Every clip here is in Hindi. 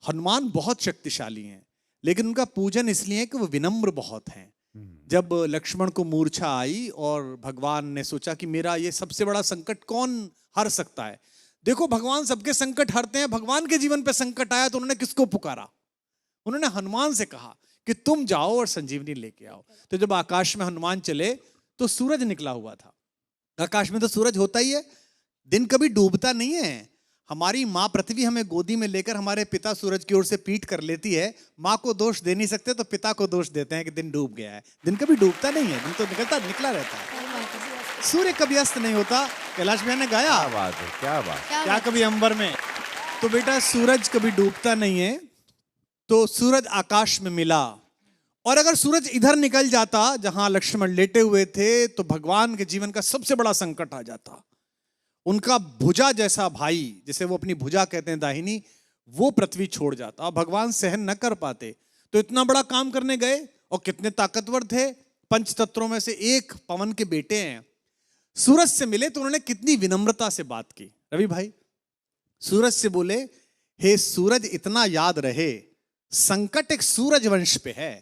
हनुमान बहुत शक्तिशाली हैं, लेकिन उनका पूजन इसलिए है कि वो विनम्र बहुत हैं। जब लक्ष्मण को मूर्छा आई और भगवान ने सोचा कि मेरा ये सबसे बड़ा संकट कौन हर सकता है, देखो भगवान सबके संकट हरते हैं, भगवान के जीवन पे संकट आया तो उन्होंने किसको पुकारा? उन्होंने हनुमान से कहा कि तुम जाओ और संजीवनी लेके आओ। तो जब आकाश में हनुमान चले तो सूरज निकला हुआ था। आकाश में तो सूरज होता ही है, दिन कभी डूबता नहीं है। हमारी माँ पृथ्वी हमें गोदी में लेकर हमारे पिता सूरज की ओर से पीठ कर लेती है। माँ को दोष दे नहीं सकते तो पिता को दोष देते हैं कि दिन डूब गया है। दिन कभी डूबता नहीं है, दिन तो निकला रहता है। सूर्य कभी अस्त नहीं होता। कैलाश भैया ने गाया, क्या बात है, क्या बात, क्या कभी अंबर में। तो बेटा सूरज कभी डूबता नहीं है। तो सूरज आकाश में मिला, और अगर सूरज इधर निकल जाता जहां लक्ष्मण लेटे हुए थे तो भगवान के जीवन का सबसे बड़ा संकट आ जाता। उनका भुजा जैसा भाई, जिसे वो अपनी भुजा कहते हैं दाहिनी, वो पृथ्वी छोड़ जाता। भगवान सहन न कर पाते, तो इतना बड़ा काम करने गए, और कितने ताकतवर थे, पंच तत्वों में से एक पवन के बेटे हैं। सूरज से मिले तो उन्होंने कितनी विनम्रता से बात की। रवि भाई सूरज से बोले, हे सूरज इतना याद रहे संकट एक सूरज वंश पे है।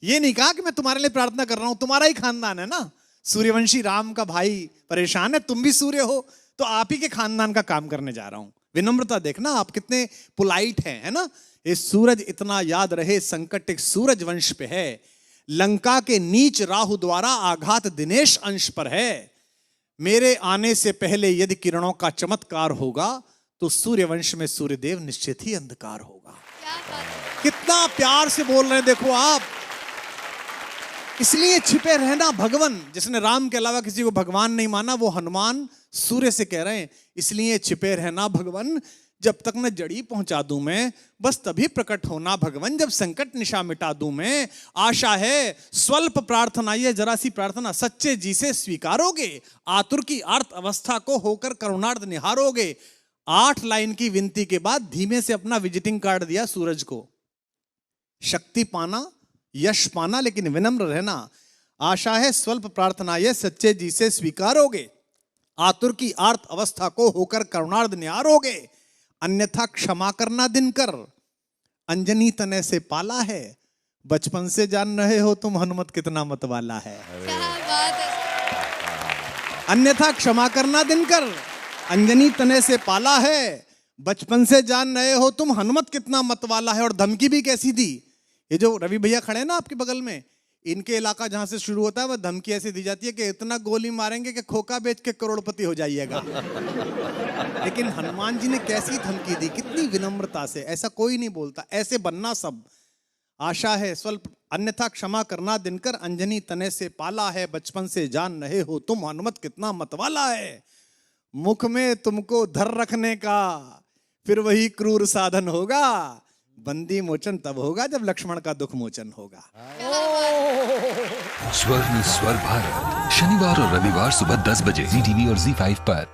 ये नहीं कहा कि मैं तुम्हारे लिए प्रार्थना कर रहा हूं, तुम्हारा ही खानदान है ना, सूर्यवंशी राम का भाई परेशान है, तुम भी सूर्य हो, तो आप ही के खानदान का काम करने जा रहा हूं। विनम्रता देखना आप कितने पोलाइट हैं, है ना। ये सूरज इतना याद रहे संकट एक सूरज वंश पे है, लंका के नीच राहु द्वारा आघात दिनेश अंश पर है। मेरे आने से पहले यदि किरणों का चमत्कार होगा तो सूर्यवंश में सूर्यदेव निश्चित ही अंधकार होगा। कितना प्यार से बोल रहे हैं देखो आप। इसलिए छिपे रहना भगवान। जिसने राम के अलावा किसी को भगवान नहीं माना वो हनुमान सूर्य से कह रहे हैं, इसलिए छिपे रहना भगवान, जब तक न जड़ी पहुंचा दूं मैं, बस तभी प्रकट होना भगवान, जब संकट निशा मिटा दूं मैं। आशा है स्वल्प प्रार्थना, ये जरा सी प्रार्थना सच्चे जी से स्वीकारोगे, आतुर की आर्त अवस्था को होकर करुणार्थ निहारोगे। 8 लाइन की विनती के बाद धीमे से अपना विजिटिंग कार्ड दिया सूरज को। शक्ति पाना, यश पाना, लेकिन विनम्र रहना। आशा है स्वल्प प्रार्थना ये सच्चे जी से स्वीकारोगे, आतुर की आर्त अवस्था को होकर करुणार्थ निहारोगे। अन्यथा क्षमा करना दिनकर, अंजनी तने से पाला है, बचपन से जान रहे हो तुम हनुमत कितना मतवाला है। अन्यथा क्षमा करना दिनकर, अंजनी तने से पाला है, बचपन से जान रहे हो तुम हनुमत कितना मतवाला है। और धमकी भी कैसी दी। ये जो रवि भैया खड़े हैं ना आपके बगल में, इनके इलाका जहां से शुरू होता है वह धमकी ऐसी दी जाती है कि इतना गोली मारेंगे कि खोखा बेच के करोड़पति हो जाइएगा। लेकिन हनुमान जी ने कैसी धमकी दी, कितनी विनम्रता से। ऐसा कोई नहीं बोलता, ऐसे बनना सब। आशा है स्वल्प, अन्यथा क्षमा करना दिनकर, अंजनी तने से पाला है, बचपन से जान रहे हो तुम हनुमत कितना मतवाला है। मुख में तुमको धर रखने का फिर वही क्रूर साधन होगा, बंदी मोचन तब होगा जब लक्ष्मण का दुख मोचन होगा। स्वर में स्वर भारत, शनिवार और रविवार सुबह 10 बजे ZTV और ZEE5 पर।